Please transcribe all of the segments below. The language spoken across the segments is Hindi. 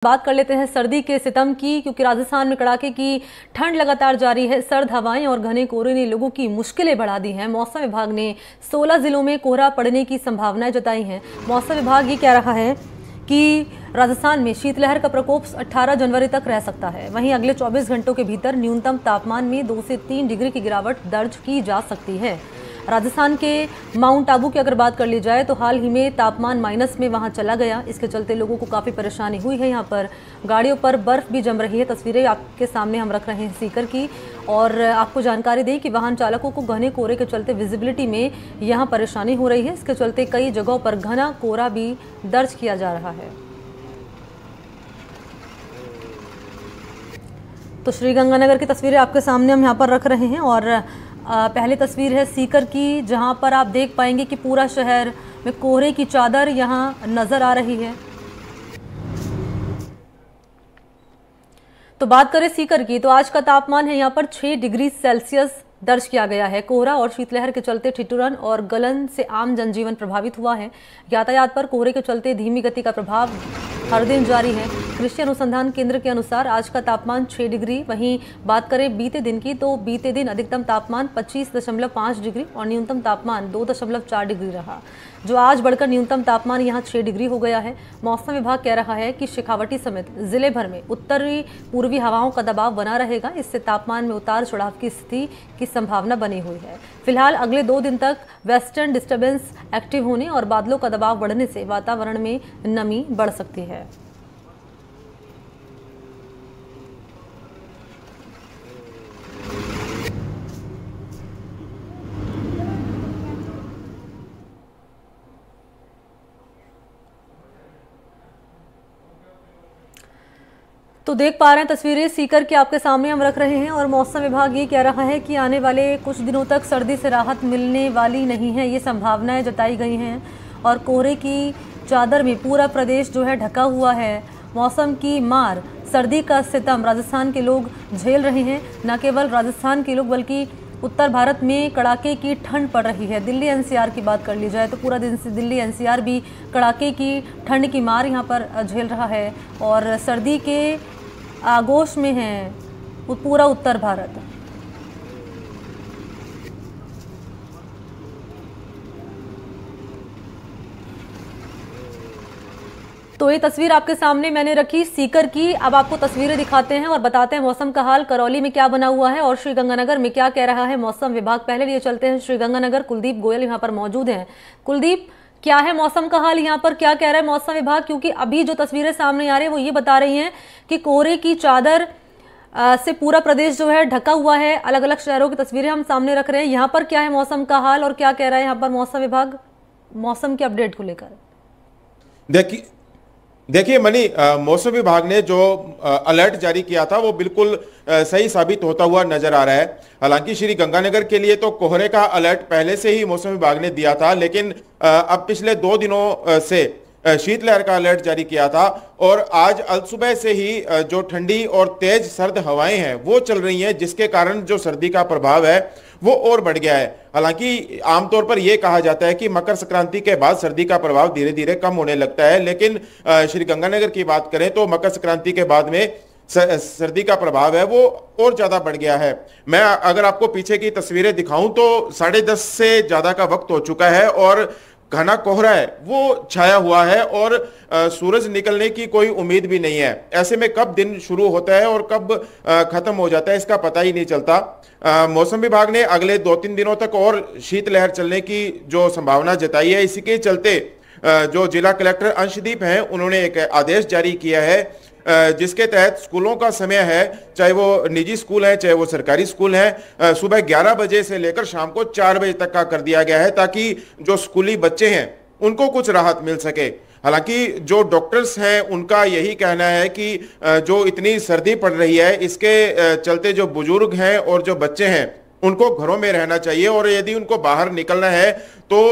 बात कर लेते हैं सर्दी के सितम की, क्योंकि राजस्थान में कड़ाके की ठंड लगातार जारी है। सर्द हवाएं और घने कोहरे ने लोगों की मुश्किलें बढ़ा दी हैं। मौसम विभाग ने 16 जिलों में कोहरा पड़ने की संभावनाएं जताई हैं। मौसम विभाग ये कह रहा है कि राजस्थान में शीतलहर का प्रकोप 18 जनवरी तक रह सकता है। वहीं अगले 24 घंटों के भीतर न्यूनतम तापमान में 2 से 3 डिग्री की गिरावट दर्ज की जा सकती है। राजस्थान के माउंट आबू की अगर बात कर ली जाए तो हाल ही में तापमान माइनस में वहां चला गया। इसके चलते लोगों को काफ़ी परेशानी हुई है। यहाँ पर गाड़ियों पर बर्फ भी जम रही है। तस्वीरें आपके सामने हम रख रहे हैं सीकर की, और आपको जानकारी दें कि वाहन चालकों को घने कोहरे के चलते विजिबिलिटी में यहाँ परेशानी हो रही है। इसके चलते कई जगहों पर घना कोहरा भी दर्ज किया जा रहा है। तो श्रीगंगानगर की तस्वीरें आपके सामने हम यहाँ पर रख रहे हैं, और पहली तस्वीर है सीकर की, जहां पर आप देख पाएंगे कि पूरा शहर में कोहरे की चादर यहां नजर आ रही है। तो बात करें सीकर की, तो आज का तापमान है यहां पर 6 डिग्री सेल्सियस दर्ज किया गया है। कोहरा और शीतलहर के चलते ठिठुरन और गलन से आम जनजीवन प्रभावित हुआ है। यातायात पर कोहरे के चलते धीमी गति का प्रभाव हर दिन जारी है। कृषि अनुसंधान केंद्र के अनुसार आज का तापमान 6 डिग्री। वहीं बात करें बीते दिन की, तो बीते दिन अधिकतम तापमान 25.5 डिग्री और न्यूनतम तापमान 2.4 डिग्री रहा, जो आज बढ़कर न्यूनतम तापमान यहां 6 डिग्री हो गया है। मौसम विभाग कह रहा है कि शेखावटी समेत जिले भर में उत्तरी पूर्वी हवाओं का दबाव बना रहेगा। इससे तापमान में उतार चढ़ाव की स्थिति की संभावना बनी हुई है। फिलहाल अगले 2 दिन तक वेस्टर्न डिस्टर्बेंस एक्टिव होने और बादलों का दबाव बढ़ने से वातावरण में नमी बढ़ सकती है। तो देख पा रहे हैं तस्वीरें सीकर की आपके सामने हम रख रहे हैं, और मौसम विभाग ये कह रहा है कि आने वाले कुछ दिनों तक सर्दी से राहत मिलने वाली नहीं है। ये संभावनाएं जताई गई हैं, और कोहरे की चादर में पूरा प्रदेश जो है ढका हुआ है। मौसम की मार, सर्दी का सितम राजस्थान के लोग झेल रहे हैं। न केवल राजस्थान के लोग बल्कि उत्तर भारत में कड़ाके की ठंड पड़ रही है। दिल्ली एनसीआर की बात कर ली जाए तो पूरा दिन से दिल्ली एनसीआर भी कड़ाके की ठंड की मार यहाँ पर झेल रहा है, और सर्दी के आगोश में है पूरा उत्तर भारत। तो ये तस्वीर आपके सामने मैंने रखी सीकर की। अब आपको तस्वीरें दिखाते हैं और बताते हैं मौसम का हाल करौली में क्या बना हुआ है और श्रीगंगानगर में क्या कह रहा है मौसम विभाग। पहले लिए चलते हैं श्रीगंगानगर। कुलदीप गोयल यहाँ पर मौजूद हैं। कुलदीप, क्या है मौसम का हाल यहाँ पर, क्या कह रहा है मौसम विभाग? क्योंकि अभी जो तस्वीरें सामने आ रही है वो ये बता रही हैं कि कोहरे की चादर से पूरा प्रदेश जो है ढका हुआ है। अलग अलग शहरों की तस्वीरें हम सामने रख रहे हैं। यहाँ पर क्या है मौसम का हाल और क्या कह रहा है यहाँ पर मौसम विभाग मौसम के अपडेट को लेकर? देखिए मनी, मौसम विभाग ने जो अलर्ट जारी किया था वो बिल्कुल सही साबित होता हुआ नजर आ रहा है। हालांकि श्री गंगानगर के लिए तो कोहरे का अलर्ट पहले से ही मौसम विभाग ने दिया था, लेकिन अब पिछले 2 दिनों से शीतलहर का अलर्ट जारी किया था, और आज अलसुबह से ही जो ठंडी और तेज सर्द हवाएं हैं वो चल रही हैं, जिसके कारण जो सर्दी का प्रभाव है वो और बढ़ गया है। हालांकि आमतौर पर यह कहा जाता है कि मकर संक्रांति के बाद सर्दी का प्रभाव धीरे धीरे कम होने लगता है, लेकिन श्री गंगानगर की बात करें तो मकर संक्रांति के बाद में सर्दी का प्रभाव है वो और ज्यादा बढ़ गया है। मैं अगर आपको पीछे की तस्वीरें दिखाऊं तो 10:30 से ज्यादा का वक्त हो चुका है और घना कोहरा है वो छाया हुआ है, और सूरज निकलने की कोई उम्मीद भी नहीं है। ऐसे में कब दिन शुरू होता है और कब खत्म हो जाता है इसका पता ही नहीं चलता। मौसम विभाग ने अगले 2-3 दिनों तक और शीतलहर चलने की जो संभावना जताई है। इसी के चलते जो जिला कलेक्टर अंशदीप हैं उन्होंने एक आदेश जारी किया है, जिसके तहत स्कूलों का समय है, चाहे वो निजी स्कूल है चाहे वो सरकारी स्कूल है, सुबह 11 बजे से लेकर शाम को 4 बजे तक का कर दिया गया है, ताकि जो स्कूली बच्चे हैं उनको कुछ राहत मिल सके। हालांकि जो डॉक्टर्स हैं उनका यही कहना है कि जो इतनी सर्दी पड़ रही है इसके चलते जो बुजुर्ग हैं और जो बच्चे हैं उनको घरों में रहना चाहिए, और यदि उनको बाहर निकलना है तो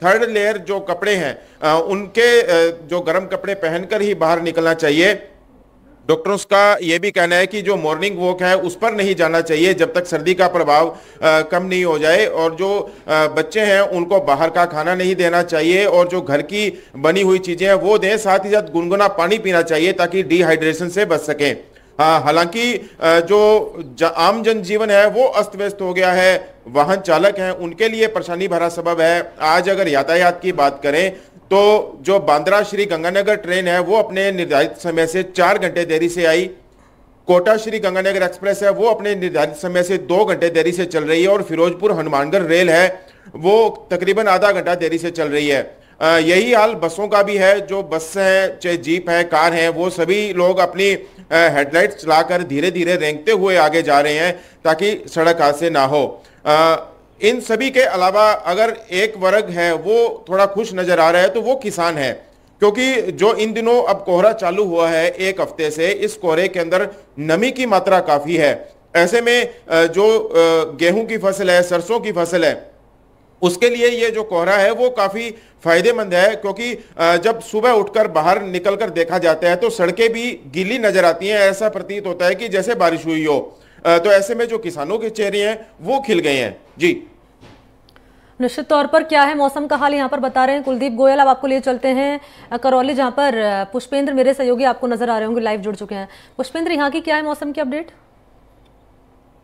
थर्ड लेयर जो कपड़े हैं उनके जो गर्म कपड़े पहनकर ही बाहर निकलना चाहिए। डॉक्टर्स का यह भी कहना है कि जो मॉर्निंग वॉक है उस पर नहीं जाना चाहिए जब तक सर्दी का प्रभाव कम नहीं हो जाए, और जो बच्चे हैं उनको बाहर का खाना नहीं देना चाहिए और जो घर की बनी हुई चीजें हैं वो दें, साथ ही साथ गुनगुना पानी पीना चाहिए ताकि डिहाइड्रेशन से बच सकें। हालांकि जो आम जनजीवन है वो अस्त व्यस्त हो गया है, वाहन चालक हैं उनके लिए परेशानी भरा सबब है। आज अगर यातायात की बात करें तो जो बांद्रा श्री गंगानगर ट्रेन है वो अपने निर्धारित समय से 4 घंटे देरी से आई, कोटा श्री गंगानगर एक्सप्रेस है वो अपने निर्धारित समय से 2 घंटे देरी से चल रही है, और फिरोजपुर हनुमानगढ़ रेल है वो तकरीबन आधा घंटा देरी से चल रही है। यही हाल बसों का भी है। जो बस है, चाहे जीप है, कार है, वो सभी लोग अपनी हेडलाइट चलाकर धीरे धीरे रेंगते हुए आगे जा रहे हैं ताकि सड़क हादसे ना हो। इन सभी के अलावा अगर एक वर्ग है वो थोड़ा खुश नजर आ रहा है तो वो किसान है, क्योंकि जो इन दिनों अब कोहरा चालू हुआ है 1 हफ्ते से, इस कोहरे के अंदर नमी की मात्रा काफी है। ऐसे में जो गेहूं की फसल है, सरसों की फसल है, उसके लिए ये जो कोहरा है वो काफी फायदेमंद है, क्योंकि जब सुबह उठकर बाहर निकलकर देखा जाता है तो सड़कें भी गीली नजर आती हैं, ऐसा प्रतीत होता है कि जैसे बारिश हुई हो। तो ऐसे में जो किसानों के चेहरे हैं वो खिल गए हैं। जी, निश्चित तौर पर क्या है मौसम का हाल यहाँ पर बता रहे हैं कुलदीप गोयल। अब आपको लिए चलते हैं करौली, जहाँ पर पुष्पेंद्र मेरे सहयोगी आपको नजर आ रहे होंगे, लाइव जुड़ चुके हैं। पुष्पेंद्र, यहाँ की क्या है मौसम की अपडेट?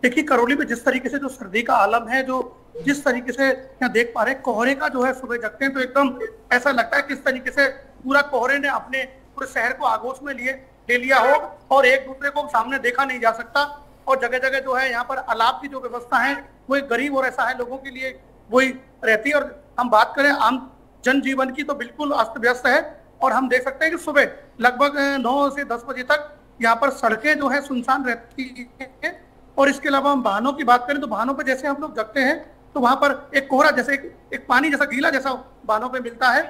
देखिए, करौली में जिस तरीके से जो सर्दी का आलम है, जो जिस तरीके से यहाँ देख पा रहे हैं, कोहरे का जो है सुबह जगते हैं तो एकदम ऐसा लगता है किस तरीके से पूरा कोहरे ने अपने पूरे शहर को आगोश में ले लिया हो और एक दूसरे को सामने देखा नहीं जा सकता। और जगह जगह जो है यहाँ पर अलाव की जो व्यवस्था है वो एक गरीब और असहाय लोगों के लिए वही रहती है। और हम बात करें आम जनजीवन की तो बिल्कुल अस्त व्यस्त है, और हम देख सकते हैं कि सुबह लगभग 9 से 10 बजे तक यहाँ पर सड़कें जो है सुनसान रहती है। और इसके अलावा हम वाहनों की बात करें तो वाहनों पर जैसे हम लोग जगते हैं तो वहां पर एक कोहरा जैसे एक पानी जैसा गीला जैसा वाहनों पे मिलता है।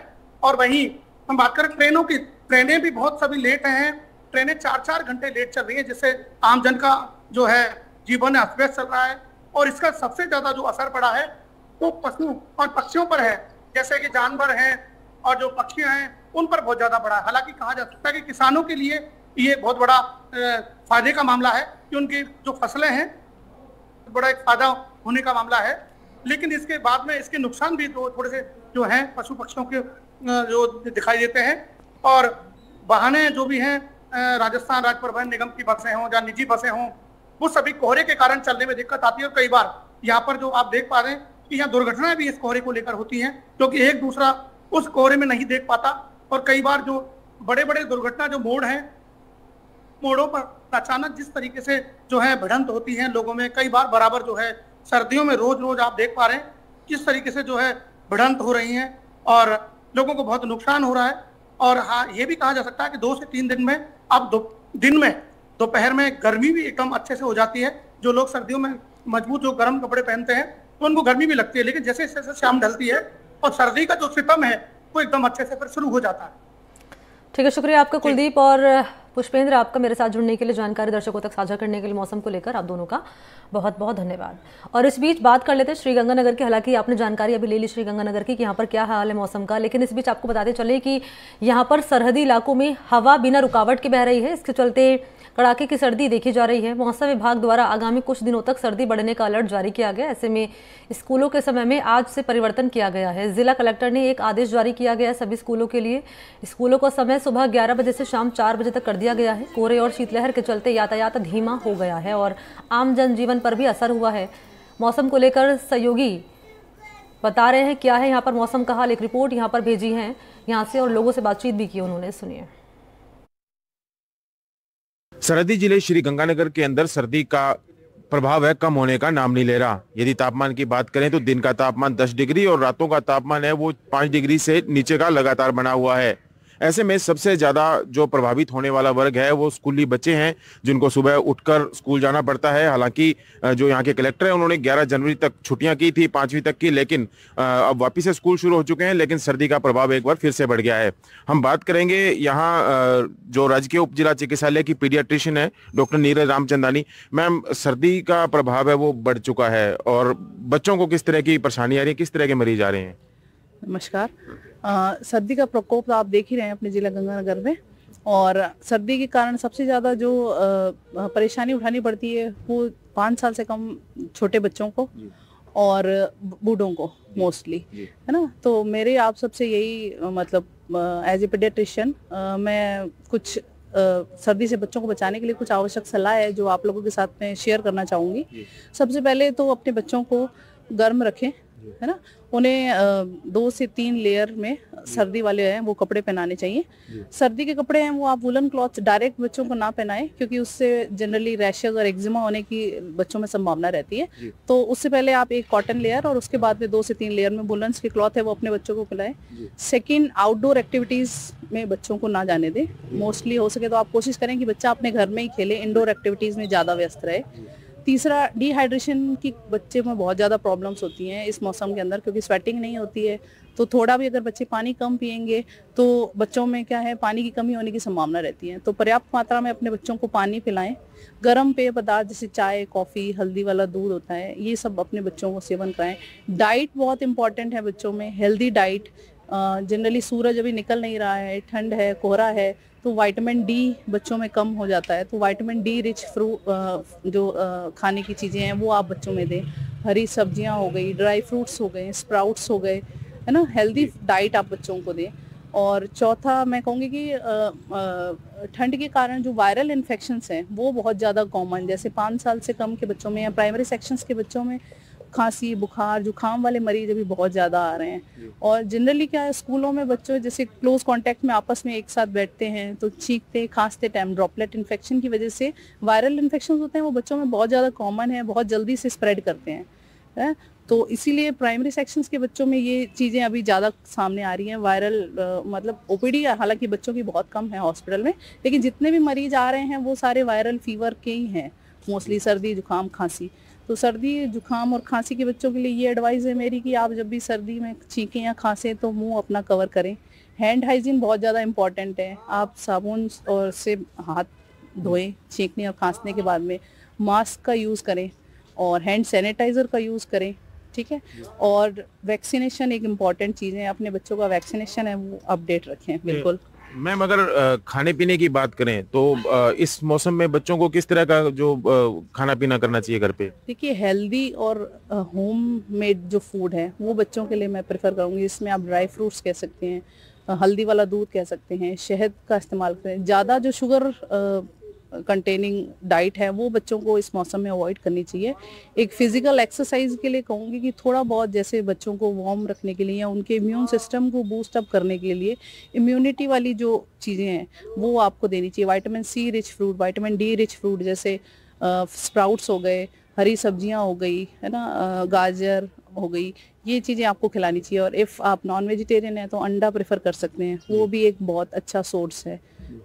और वहीं हम बात करें ट्रेनों की, ट्रेनें भी बहुत सभी लेट हैं, ट्रेनें 4-4 घंटे लेट चल रही हैं, जिससे आम जन का जो है जीवन अस्त व्यस्त चल रहा है। और इसका सबसे ज्यादा जो असर पड़ा है वो पशु और पक्षियों पर है, जैसे कि जानवर हैं और जो पक्षी हैं उन पर बहुत ज्यादा बड़ा है। हालांकि कहा जा सकता है कि किसानों के लिए ये बहुत बड़ा फायदे का मामला है कि उनकी जो फसलें हैं बड़ा एक फायदा होने का मामला है, लेकिन इसके बाद में इसके नुकसान भी जो थोड़े से जो हैं पशु पक्षियों के जो दिखाई देते हैं। और वाहनें जो भी हैं, राजस्थान राज्य परिवहन निगम की बसें हों या निजी बसें हों, वो सभी कोहरे के कारण चलने में दिक्कत आती है। और कई बार यहाँ पर जो आप देख पा रहे हैं कि यहाँ दुर्घटनाएं भी इस कोहरे को लेकर होती हैं, क्योंकि एक दूसरा उस कोहरे में नहीं देख पाता। और कई बार जो बड़े बड़े दुर्घटना जो मोड़ हैं, मोड़ों पर अचानक जिस तरीके से जो है भिड़ंत होती है लोगों में, कई बार बराबर जो है सर्दियों में रोज रोज आप देख पा रहे हैं किस तरीके से जो है भिड़ंत हो रही हैं और लोगों को बहुत नुकसान हो रहा है। और हाँ, ये भी कहा जा सकता है कि 2 से 3 दिन में अब दिन में दोपहर में गर्मी भी एकदम अच्छे से हो जाती है। जो लोग सर्दियों में मजबूत जो गर्म कपड़े पहनते हैं तो उनको गर्मी भी लगती है, लेकिन जैसे जैसे शाम ढलती है और सर्दी का जो सितम है वो एकदम अच्छे से फिर शुरू हो जाता है। ठीक है, शुक्रिया आपका कुलदीप और पुष्पेंद्र, आपका मेरे साथ जुड़ने के लिए, जानकारी दर्शकों तक साझा करने के लिए मौसम को लेकर आप दोनों का बहुत बहुत धन्यवाद। और इस बीच बात कर लेते हैं श्रीगंगानगर की। हालांकि आपने जानकारी अभी ले ली श्रीगंगानगर की कि यहाँ पर क्या हाल है मौसम का, लेकिन इस बीच आपको बताते चले कि यहाँ पर सरहदी इलाकों में हवा बिना रुकावट के बह रही है। इसके चलते कड़ाके की सर्दी देखी जा रही है। मौसम विभाग द्वारा आगामी कुछ दिनों तक सर्दी बढ़ने का अलर्ट जारी किया गया। ऐसे में स्कूलों के समय में आज से परिवर्तन किया गया है। जिला कलेक्टर ने एक आदेश जारी किया गया है सभी स्कूलों के लिए। स्कूलों का समय सुबह 11 बजे से शाम 4 बजे तक कर दिया गया है। कोहरे और शीतलहर के चलते यातायात धीमा हो गया है और आम जनजीवन पर भी असर हुआ है। मौसम को लेकर सहयोगी बता रहे हैं क्या है यहाँ पर मौसम का हाल। एक रिपोर्ट यहाँ पर भेजी है यहाँ से और लोगों से बातचीत भी की उन्होंने, सुनिए। सरहदी जिले श्री गंगानगर के अंदर सर्दी का प्रभाव है कम होने का नाम नहीं ले रहा। यदि तापमान की बात करें तो दिन का तापमान 10 डिग्री और रातों का तापमान है वो 5 डिग्री से नीचे का लगातार बना हुआ है। ऐसे में सबसे ज्यादा जो प्रभावित होने वाला वर्ग है वो स्कूली बच्चे हैं, जिनको सुबह उठकर स्कूल जाना पड़ता है। हालांकि जो यहाँ के कलेक्टर हैं उन्होंने 11 जनवरी तक छुट्टियां की थी, 5वीं तक की, लेकिन अब वापिस से स्कूल शुरू हो चुके हैं, लेकिन सर्दी का प्रभाव एक बार फिर से बढ़ गया है। हम बात करेंगे यहाँ जो राजकीय उप जिला चिकित्सालय की पीडियाट्रिशियन है डॉक्टर नीरज रामचंदानी। मैम, सर्दी का प्रभाव है वो बढ़ चुका है और बच्चों को किस तरह की परेशानी आ रही है, किस तरह के मरीज आ रहे हैं? नमस्कार। सर्दी का प्रकोप तो आप देख ही रहे हैं अपने जिला गंगानगर में। और सर्दी के कारण सबसे ज़्यादा जो परेशानी उठानी पड़ती है वो 5 साल से कम छोटे बच्चों को और बूढ़ों को मोस्टली, है ना। तो मेरे आप सबसे यही मतलब एज ए पीडियाट्रिशियन मैं कुछ सर्दी से बच्चों को बचाने के लिए कुछ आवश्यक सलाह है जो आप लोगों के साथ में शेयर करना चाहूँगी। सबसे पहले तो अपने बच्चों को गर्म रखें, है ना। उन्हें 2 से 3 लेयर में सर्दी वाले हैं वो कपड़े पहनाने चाहिए। सर्दी के कपड़े हैं वो आप वुलन क्लॉथ डायरेक्ट बच्चों को ना पहनाएं, क्योंकि उससे जनरली रैशेज और एक्जिमा होने की बच्चों में संभावना रहती है। तो उससे पहले आप एक कॉटन लेयर और उसके बाद में 2 से 3 लेयर में वुलन्स के क्लॉथ है वो अपने बच्चों को पिलाएं। सेकेंड, आउटडोर एक्टिविटीज में बच्चों को ना जाने दें। मोस्टली हो सके तो आप कोशिश करें कि बच्चा अपने घर में ही खेले, इंडोर एक्टिविटीज में ज्यादा व्यस्त रहे। तीसरा, डिहाइड्रेशन की बच्चे में बहुत ज़्यादा प्रॉब्लम्स होती हैं इस मौसम के अंदर, क्योंकि स्वेटिंग नहीं होती है। तो थोड़ा भी अगर बच्चे पानी कम पिएंगे तो बच्चों में क्या है, पानी की कमी होने की संभावना रहती है। तो पर्याप्त मात्रा में अपने बच्चों को पानी पिलाएं। गर्म पेय पदार्थ जैसे चाय, कॉफ़ी, हल्दी वाला दूध होता है, ये सब अपने बच्चों को सेवन कराएं। डाइट बहुत इंपॉर्टेंट है बच्चों में, हेल्दी डाइट। जनरली सूरज अभी निकल नहीं रहा है, ठंड है, कोहरा है, तो विटामिन डी बच्चों में कम हो जाता है। तो विटामिन डी रिच जो खाने की चीज़ें हैं वो आप बच्चों में दें। हरी सब्जियां हो गई, ड्राई फ्रूट्स हो गए, स्प्राउट्स हो गए, है ना। हेल्दी डाइट आप बच्चों को दें। और चौथा मैं कहूँगी कि ठंड के कारण जो वायरल इन्फेक्शंस हैं वो बहुत ज़्यादा कॉमन, जैसे 5 साल से कम के बच्चों में या प्राइमरी सेक्शंस के बच्चों में खांसी, बुखार, जुखाम वाले मरीज अभी बहुत ज़्यादा आ रहे हैं। और जनरली क्या है, स्कूलों में बच्चों जैसे क्लोज कांटेक्ट में आपस में एक साथ बैठते हैं तो चीखते खांसते टाइम ड्रॉपलेट इन्फेक्शन की वजह से वायरल इन्फेक्शन होते हैं, वो बच्चों में बहुत ज़्यादा कॉमन है, बहुत जल्दी से स्प्रेड करते हैं, है? तो इसीलिए प्राइमरी सेक्शंस के बच्चों में ये चीज़ें अभी ज़्यादा सामने आ रही हैं। वायरल मतलब ओपीडी हालांकि बच्चों की बहुत कम है हॉस्पिटल में, लेकिन जितने भी मरीज आ रहे हैं वो सारे वायरल फीवर के ही हैं, मोस्टली सर्दी, जुकाम, खांसी। तो सर्दी, जुकाम और खांसी के बच्चों के लिए ये एडवाइस है मेरी कि आप जब भी सर्दी में छींकें या खांसें तो मुंह अपना कवर करें। हैंड हाइजीन बहुत ज़्यादा इंपॉर्टेंट है। आप साबुन और से हाथ धोएं छींकने और खांसने के बाद में। मास्क का यूज़ करें और हैंड सैनिटाइज़र का यूज़ करें, ठीक है। और वैक्सीनेशन एक इम्पॉर्टेंट चीज़ है, अपने बच्चों का वैक्सीनेशन है वो अपडेट रखें। बिल्कुल मैम, अगर खाने पीने की बात करें तो इस मौसम में बच्चों को किस तरह का जो खाना पीना करना चाहिए घर पे? देखिए, हेल्दी और होम मेड जो फूड है वो बच्चों के लिए मैं प्रेफर करूँगी। इसमें आप ड्राई फ्रूट्स कह सकते हैं, हल्दी वाला दूध कह सकते हैं, शहद का इस्तेमाल करें। ज़्यादा जो शुगर कंटेनिंग डाइट है वो बच्चों को इस मौसम में अवॉइड करनी चाहिए। एक फिजिकल एक्सरसाइज के लिए कहूँगी कि थोड़ा बहुत जैसे बच्चों को वार्म रखने के लिए या उनके इम्यून सिस्टम को बूस्ट अप करने के लिए इम्यूनिटी वाली जो चीज़ें हैं वो आपको देनी चाहिए। Vitamin C rich fruit, vitamin D rich fruit जैसे स्प्राउट्स हो गए, हरी सब्जियां हो गई, है ना, गाजर हो गई, ये चीज़ें आपको खिलानी चाहिए। और इफ़ आप नॉन वेजिटेरियन हैं तो अंडा प्रेफर कर सकते हैं, वो भी एक बहुत अच्छा सोर्स है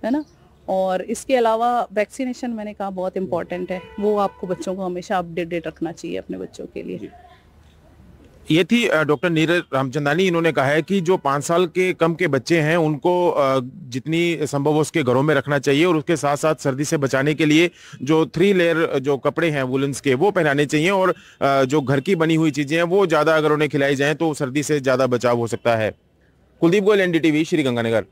ना। और इसके अलावा वैक्सीनेशन मैंने कहा बहुत इंपॉर्टेंट है, वो आपको बच्चों को हमेशा अपडेटेड रखना चाहिए अपने बच्चों के लिए। ये थी डॉक्टर नीरज रामचंदानी। इन्होंने कहा है कि जो 5 साल के कम के बच्चे हैं उनको जितनी संभव हो उसके घरों में रखना चाहिए और उसके साथ साथ सर्दी से बचाने के लिए जो 3 लेयर जो कपड़े हैं वुलन्स के वो पहनाने चाहिए और जो घर की बनी हुई चीजें हैं वो ज्यादा अगर उन्हें खिलाई जाएं तो सर्दी से ज्यादा बचाव हो सकता है। कुलदीप गोयल, एनडीटीवी, श्रीगंगानगर।